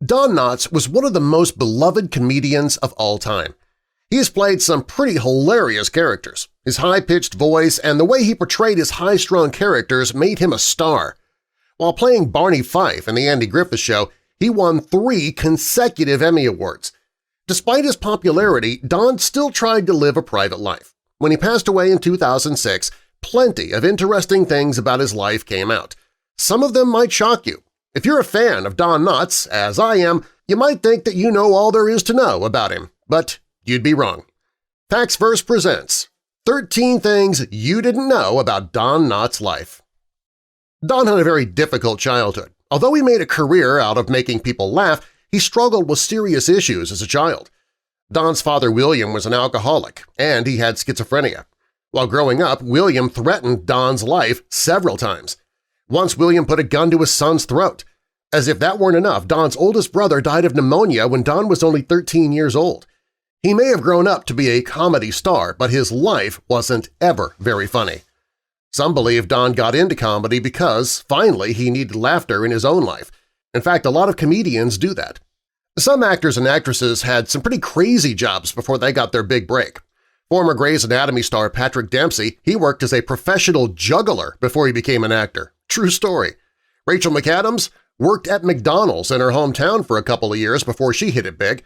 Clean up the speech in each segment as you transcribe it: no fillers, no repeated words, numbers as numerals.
Don Knotts was one of the most beloved comedians of all time. He has played some pretty hilarious characters. His high-pitched voice and the way he portrayed his high-strung characters made him a star. While playing Barney Fife in The Andy Griffith Show, he won 3 consecutive Emmy Awards. Despite his popularity, Don still tried to live a private life. When he passed away in 2006, plenty of interesting things about his life came out. Some of them might shock you. If you're a fan of Don Knotts, as I am, you might think that you know all there is to know about him, but you'd be wrong. Facts Verse presents 13 Things You Didn't Know About Don Knotts' Life. Don had a very difficult childhood. Although he made a career out of making people laugh, he struggled with serious issues as a child. Don's father William was an alcoholic, and he had schizophrenia. While growing up, William threatened Don's life several times. Once William put a gun to his son's throat. As if that weren't enough, Don's oldest brother died of pneumonia when Don was only 13 years old. He may have grown up to be a comedy star, but his life wasn't ever very funny. Some believe Don got into comedy because, finally, he needed laughter in his own life. In fact, a lot of comedians do that. Some actors and actresses had some pretty crazy jobs before they got their big break. Former Grey's Anatomy star Patrick Dempsey, he worked as a professional juggler before he became an actor. True story. Rachel McAdams worked at McDonald's in her hometown for a couple of years before she hit it big.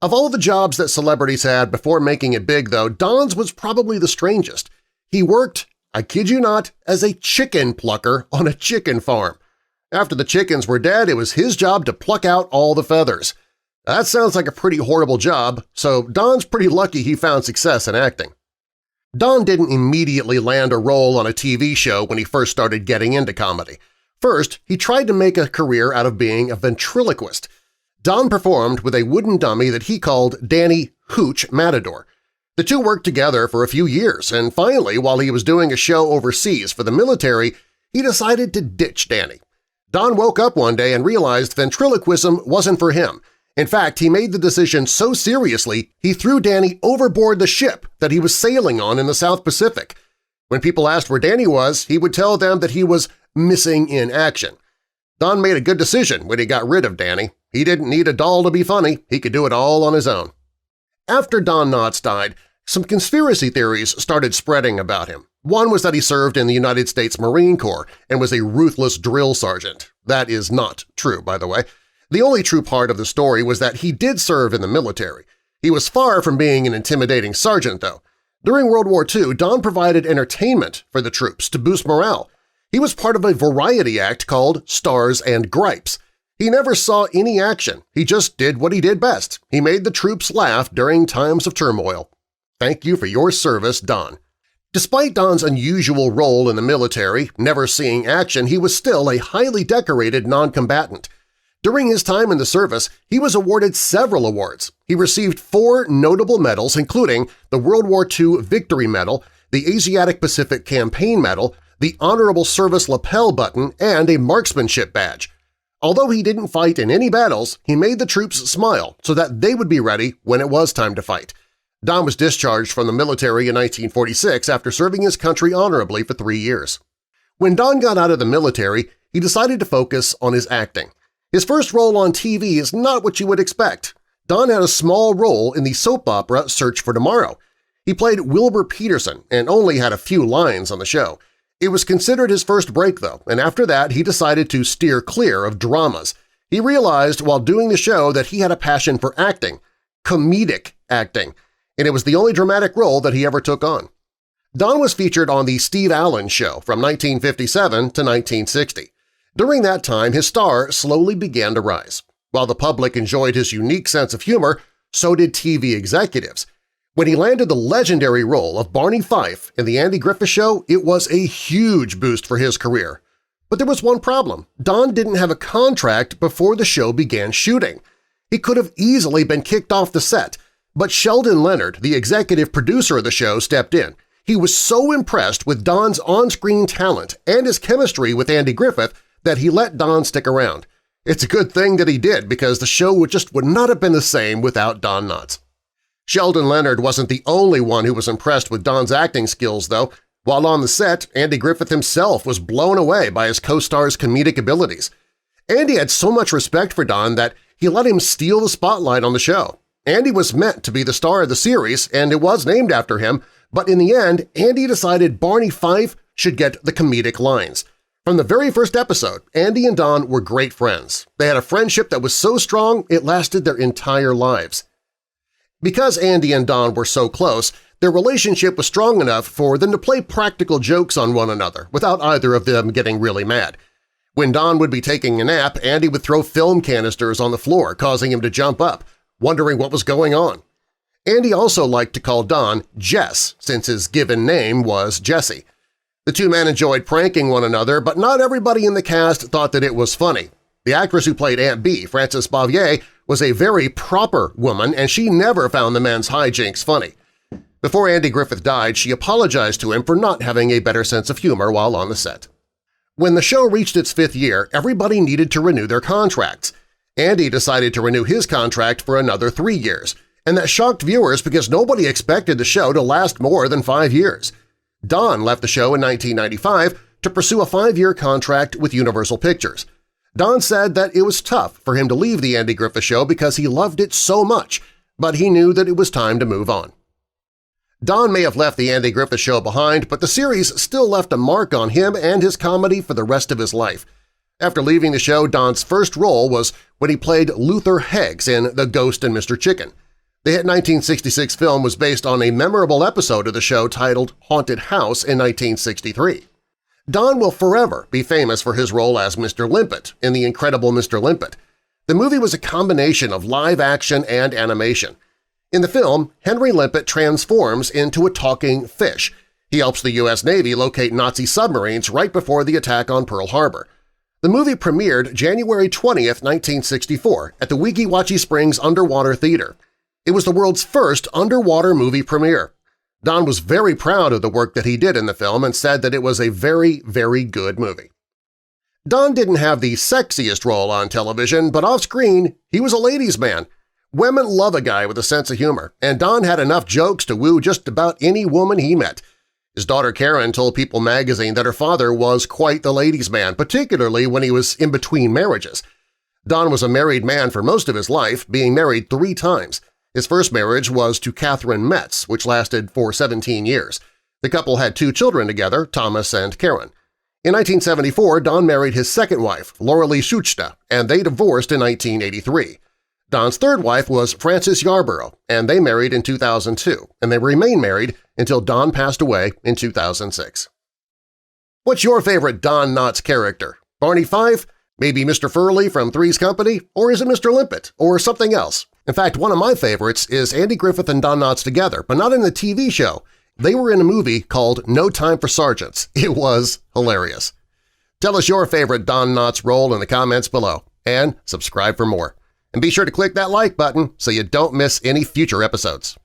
Of all the jobs that celebrities had before making it big, though, Don's was probably the strangest. He worked, I kid you not, as a chicken plucker on a chicken farm. After the chickens were dead, it was his job to pluck out all the feathers. That sounds like a pretty horrible job, so Don's pretty lucky he found success in acting. Don didn't immediately land a role on a TV show when he first started getting into comedy. First, he tried to make a career out of being a ventriloquist. Don performed with a wooden dummy that he called Danny Hooch Matador. The two worked together for a few years, and finally, while he was doing a show overseas for the military, he decided to ditch Danny. Don woke up one day and realized ventriloquism wasn't for him. In fact, he made the decision so seriously he threw Danny overboard the ship that he was sailing on in the South Pacific. When people asked where Danny was, he would tell them that he was missing in action. Don made a good decision when he got rid of Danny. He didn't need a doll to be funny. He could do it all on his own. After Don Knotts died, some conspiracy theories started spreading about him. One was that he served in the United States Marine Corps and was a ruthless drill sergeant. That is not true, by the way. The only true part of the story was that he did serve in the military. He was far from being an intimidating sergeant, though. During World War II, Don provided entertainment for the troops to boost morale. He was part of a variety act called Stars and Gripes. He never saw any action. He just did what he did best. He made the troops laugh during times of turmoil. Thank you for your service, Don. Despite Don's unusual role in the military, never seeing action, he was still a highly decorated non-combatant. During his time in the service, he was awarded several awards. He received 4 notable medals, including the World War II Victory Medal, the Asiatic Pacific Campaign Medal, the Honorable Service Lapel Button, and a Marksmanship Badge. Although he didn't fight in any battles, he made the troops smile so that they would be ready when it was time to fight. Don was discharged from the military in 1946 after serving his country honorably for 3 years. When Don got out of the military, he decided to focus on his acting. His first role on TV is not what you would expect. Don had a small role in the soap opera Search for Tomorrow. He played Wilbur Peterson and only had a few lines on the show. It was considered his first break, though, and after that he decided to steer clear of dramas. He realized while doing the show that he had a passion for acting, comedic acting, and it was the only dramatic role that he ever took on. Don was featured on The Steve Allen Show from 1957 to 1960. During that time, his star slowly began to rise. While the public enjoyed his unique sense of humor, so did TV executives. When he landed the legendary role of Barney Fife in The Andy Griffith Show, it was a huge boost for his career. But there was one problem. Don didn't have a contract before the show began shooting. He could have easily been kicked off the set, but Sheldon Leonard, the executive producer of the show, stepped in. He was so impressed with Don's on-screen talent and his chemistry with Andy Griffith that he let Don stick around. It's a good thing that he did because the show would not have been the same without Don Knotts. Sheldon Leonard wasn't the only one who was impressed with Don's acting skills, though. While on the set, Andy Griffith himself was blown away by his co-star's comedic abilities. Andy had so much respect for Don that he let him steal the spotlight on the show. Andy was meant to be the star of the series, and it was named after him, but in the end, Andy decided Barney Fife should get the comedic lines. From the very first episode, Andy and Don were great friends. They had a friendship that was so strong it lasted their entire lives. Because Andy and Don were so close, their relationship was strong enough for them to play practical jokes on one another without either of them getting really mad. When Don would be taking a nap, Andy would throw film canisters on the floor, causing him to jump up, wondering what was going on. Andy also liked to call Don Jess, since his given name was Jesse. The two men enjoyed pranking one another, but not everybody in the cast thought that it was funny. The actress who played Aunt Bee, Frances Yarborough, was a very proper woman, and she never found the men's hijinks funny. Before Andy Griffith died, she apologized to him for not having a better sense of humor while on the set. When the show reached its 5th year, everybody needed to renew their contracts. Andy decided to renew his contract for another 3 years, and that shocked viewers because nobody expected the show to last more than 5 years. Don left the show in 1995 to pursue a 5-year contract with Universal Pictures. Don said that it was tough for him to leave the Andy Griffith Show because he loved it so much, but he knew that it was time to move on. Don may have left the Andy Griffith Show behind, but the series still left a mark on him and his comedy for the rest of his life. After leaving the show, Don's first role was when he played Luther Heggs in The Ghost and Mr. Chicken. The hit 1966 film was based on a memorable episode of the show titled Haunted House in 1963. Don will forever be famous for his role as Mr. Limpet in The Incredible Mr. Limpet. The movie was a combination of live action and animation. In the film, Henry Limpet transforms into a talking fish. He helps the U.S. Navy locate Nazi submarines right before the attack on Pearl Harbor. The movie premiered January 20th, 1964 at the Weeki Wachee Springs Underwater Theater. It was the world's first underwater movie premiere. Don was very proud of the work that he did in the film and said that it was a very, very good movie. Don didn't have the sexiest role on television, but off-screen he was a ladies' man. Women love a guy with a sense of humor, and Don had enough jokes to woo just about any woman he met. His daughter Karen told People magazine that her father was quite the ladies' man, particularly when he was in between marriages. Don was a married man for most of his life, being married 3 times. His first marriage was to Kathryn Metz, which lasted for 17 years. The couple had 2 children together, Thomas and Karen. In 1974, Don married his second wife, Loralee Czuchna, and they divorced in 1983. Don's third wife was Frances Yarborough, and they married in 2002, and they remained married until Don passed away in 2006. What's your favorite Don Knotts character? Barney Fife? Maybe Mr. Furley from Three's Company? Or is it Mr. Limpet? Or something else? In fact, one of my favorites is Andy Griffith and Don Knotts together, but not in the TV show. They were in a movie called No Time for Sergeants. It was hilarious. Tell us your favorite Don Knotts role in the comments below, and subscribe for more. And be sure to click that like button so you don't miss any future episodes.